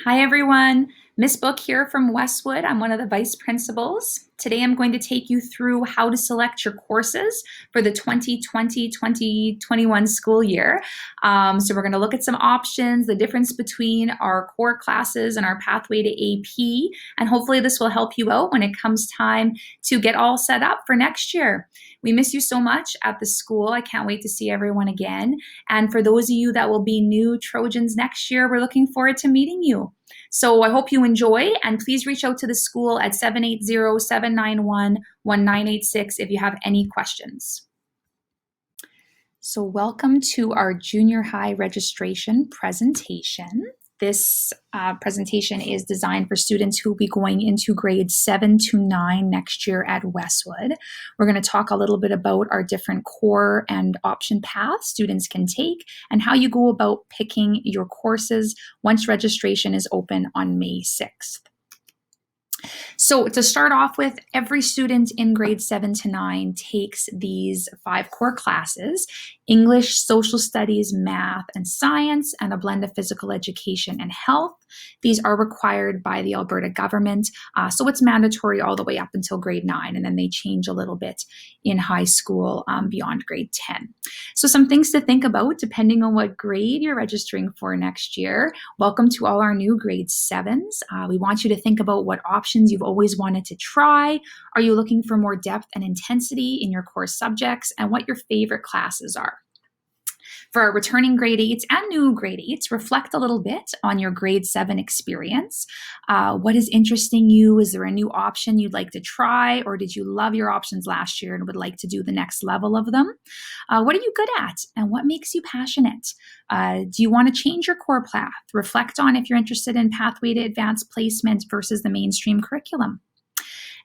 Hi everyone, Miss Book here from Westwood. I'm one of the vice principals. Today I'm going to take you through how to select your courses for the 2020-2021 school year. So we're going to look at some options, the difference between our core classes and our pathway to AP, and hopefully this will help you out when it comes time to get all set up for next year. We miss you so much at the school. I can't wait to see everyone again. And for those of you that will be new Trojans next year, we're looking forward to meeting you. So I hope you enjoy, and please reach out to the school at 780-791-1986 if you have any questions. So welcome to our junior high registration presentation. This presentation is designed for students who will be going into grades 7 to 9 next year at Westwood. We're going to talk a little bit about our different core and option paths students can take and how you go about picking your courses once registration is open on May 6th. So to start off with, every student in grades 7 to 9 takes these 5 core classes: English, social studies, math, and science, and a blend of physical education and health. These are required by the Alberta government, so it's mandatory all the way up until grade 9, and then they change a little bit in high school beyond grade 10. So some things to think about depending on what grade you're registering for next year. Welcome to all our new grade 7s. We want you to think about what options you've always wanted to try. Are you looking for more depth and intensity in your core subjects, and what your favorite classes are? For our returning grade 8s and new grade 8s, reflect a little bit on your grade 7 experience. What is interesting you? Is there a new option you'd like to try, or did you love your options last year and would like to do the next level of them? What are you good at, and what makes you passionate? Do you want to change your core path? Reflect on if you're interested in pathway to advanced placement versus the mainstream curriculum.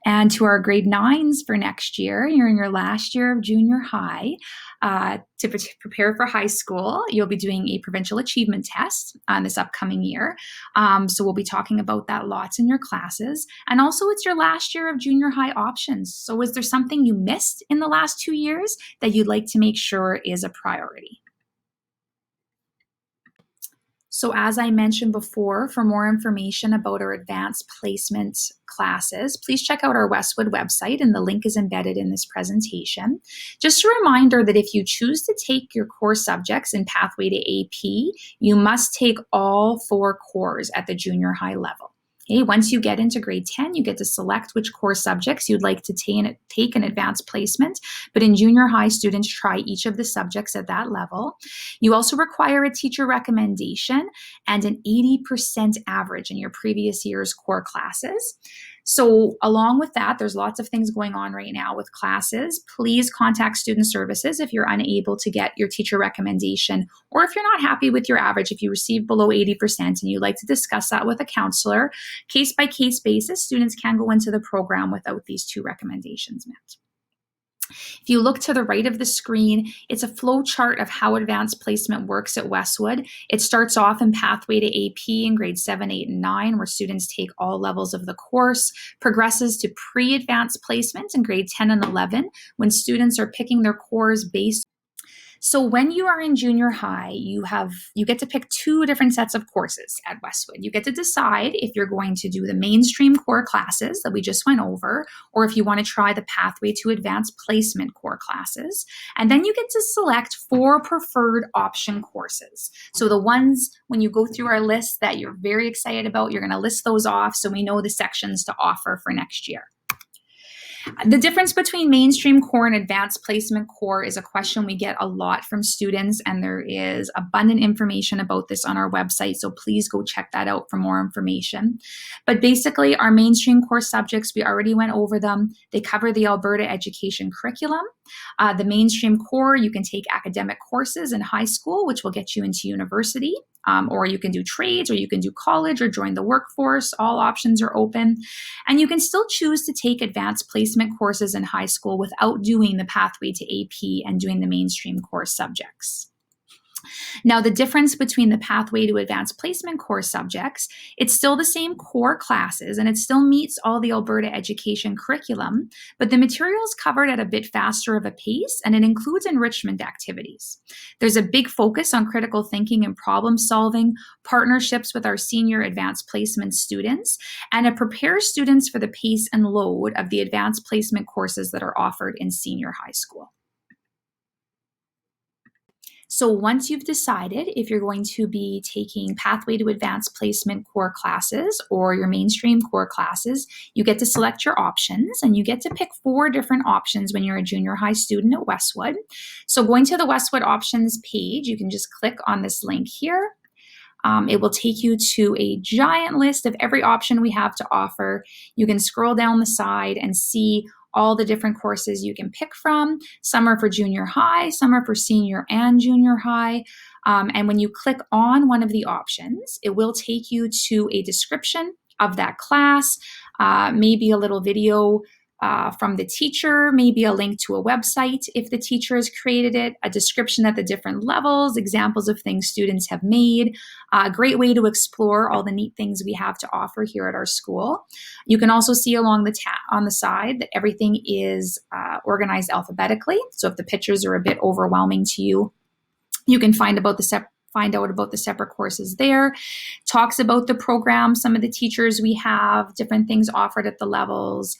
And to our grade 9s for next year, you're in your last year of junior high. To prepare for high school, you'll be doing a provincial achievement test this upcoming year. So we'll be talking about that lots in your classes. And also it's your last year of junior high options. So is there something you missed in the last 2 years that you'd like to make sure is a priority? So as I mentioned before, for more information about our advanced placement classes, please check out our Westwood website, and the link is embedded in this presentation. Just a reminder that if you choose to take your core subjects in Pathway to AP, you must take all 4 cores at the junior high level. Okay, once you get into grade 10, you get to select which core subjects you'd like to take an advanced placement, but in junior high, students try each of the subjects at that level. You also require a teacher recommendation and an 80% average in your previous year's core classes. So along with that, there's lots of things going on right now with classes. Please contact student services if you're unable to get your teacher recommendation, or if you're not happy with your average, if you receive below 80% and you'd like to discuss that with a counselor. Case by case basis, students can go into the program without these 2 recommendations met. If you look to the right of the screen, it's a flow chart of how advanced placement works at Westwood. It starts off in Pathway to AP in grades 7, 8, and 9, where students take all levels of the course, progresses to pre-advanced placement in grade 10 and 11, when students are picking their cores based. So when you are in junior high, you get to pick 2 different sets of courses at Westwood. You get to decide if you're going to do the mainstream core classes that we just went over, or if you want to try the Pathway to Advanced Placement core classes. And then you get to select 4 preferred option courses. So the ones, when you go through our list that you're very excited about, you're going to list those off so we know the sections to offer for next year. The difference between mainstream core and advanced placement core is a question we get a lot from students, and there is abundant information about this on our website, so please go check that out for more information. But basically, our mainstream core subjects, we already went over them. They cover the Alberta education curriculum. The mainstream core, you can take academic courses in high school, which will get you into university. Or you can do trades, or you can do college, or join the workforce. All options are open. And you can still choose to take advanced placement courses in high school without doing the Pathway to AP and doing the mainstream core subjects. Now, the difference between the Pathway to Advanced Placement core subjects, it's still the same core classes and it still meets all the Alberta education curriculum, but the material is covered at a bit faster of a pace and it includes enrichment activities. There's a big focus on critical thinking and problem solving, partnerships with our senior advanced placement students, and it prepares students for the pace and load of the advanced placement courses that are offered in senior high school. So once you've decided if you're going to be taking Pathway to Advanced Placement core classes or your mainstream core classes, you get to select your options and you get to pick 4 different options when you're a junior high student at Westwood. So going to the Westwood Options page, you can just click on this link here. It will take you to a giant list of every option we have to offer. You can scroll down the side and see all the different courses you can pick from. Some are for junior high, some are for senior and junior high. And when you click on one of the options, it will take you to a description of that class, maybe a little video from the teacher, maybe a link to a website if the teacher has created it, a description at the different levels, examples of things students have made, a great way to explore all the neat things we have to offer here at our school. You can also see along the on the side that everything is organized alphabetically. So if the pictures are a bit overwhelming to you, you can find out about the separate courses there. Talks about the program, some of the teachers we have, different things offered at the levels.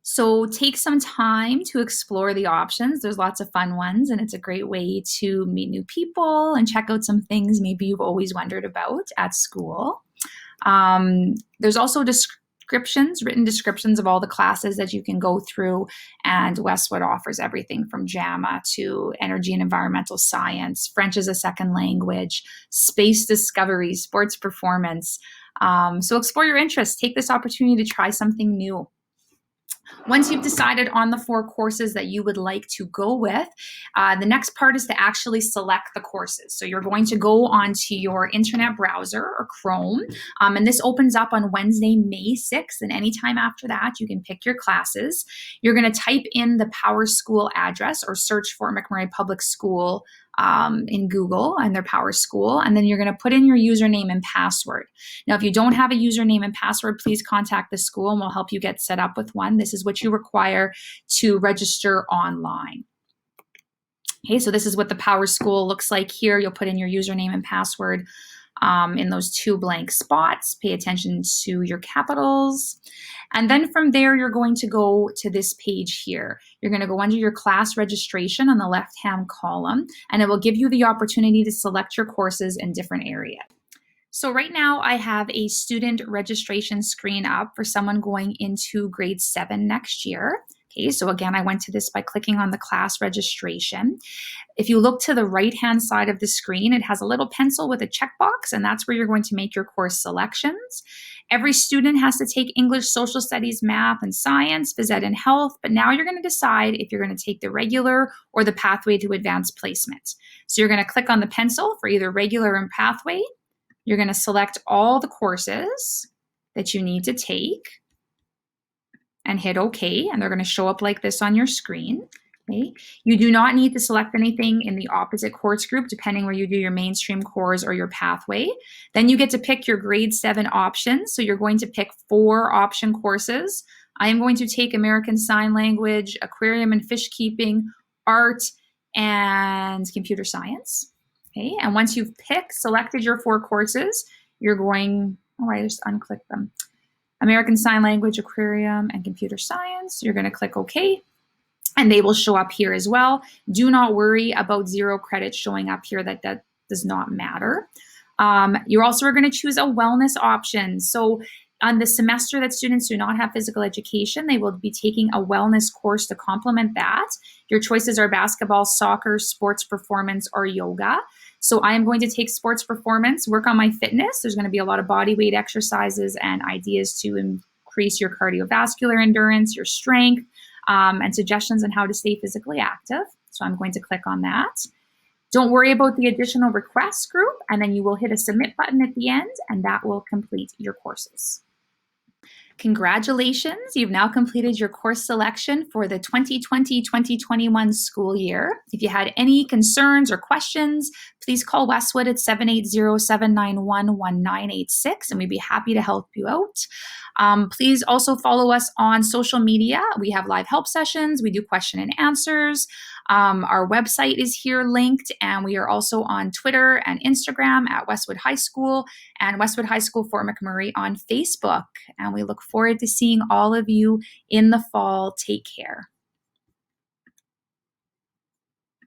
So take some time to explore the options. There's lots of fun ones, and it's a great way to meet new people and check out some things maybe you've always wondered about at school. There's also written descriptions of all the classes that you can go through, and Westwood offers everything from JAMA to energy and environmental science, French as a second language, space discovery, sports performance. So explore your interests. Take this opportunity to try something new. Once you've decided on the 4 courses that you would like to go with, the next part is to actually select the courses. So you're going to go onto your internet browser or Chrome, and this opens up on Wednesday, May 6th, and anytime after that, you can pick your classes. You're going to type in the Power School address or search for McMurray Public School in Google and their Power School, and then you're going to put in your username and password. Now, if you don't have a username and password, please contact the school and we'll help you get set up with one. This is what you require to register online. Okay, so this is what the Power School looks like here. You'll put in your username and password in those 2 blank spots. Pay attention to your capitals. And then from there, you're going to go to this page here. You're going to go under your class registration on the left-hand column, and it will give you the opportunity to select your courses in different areas. So right now I have a student registration screen up for someone going into grade 7 next year. Okay, so again, I went to this by clicking on the class registration. If you look to the right-hand side of the screen, it has a little pencil with a checkbox, and that's where you're going to make your course selections. Every student has to take English, social studies, math, and science, phys ed, and health, but now you're going to decide if you're going to take the regular or the Pathway to Advanced Placement. So you're going to click on the pencil for either regular and Pathway. You're going to select all the courses that you need to take and hit OK, and they're going to show up like this on your screen. Okay. You do not need to select anything in the opposite course group, depending where you do your mainstream course or your Pathway. Then you get to pick your grade 7 options. So you're going to pick 4 option courses. I am going to take American Sign Language, Aquarium and Fish Keeping, Art, and Computer Science. Okay. And once you've selected your 4 courses, you're going, I just unclicked them. American Sign Language, Aquarium, and Computer Science. You're going to click OK. And they will show up here as well. Do not worry about 0 credits showing up here. That does not matter. You also are going to choose a wellness option. So on the semester that students do not have physical education, they will be taking a wellness course to complement that. Your choices are basketball, soccer, sports performance, or yoga. So I am going to take sports performance, work on my fitness. There's going to be a lot of body weight exercises and ideas to increase your cardiovascular endurance, your strength, and suggestions on how to stay physically active. So I'm going to click on that. Don't worry about the additional requests group, and then you will hit a submit button at the end, and that will complete your courses. Congratulations, you've now completed your course selection for the 2020-2021 school year. If you had any concerns or questions, please call Westwood at 780-791-1986 and we'd be happy to help you out. Please also follow us on social media. We have live help sessions, we do question and answers. Our website is here linked, and we are also on Twitter and Instagram at Westwood High School and Westwood High School Fort McMurray on Facebook. And we look forward to seeing all of you in the fall. Take care.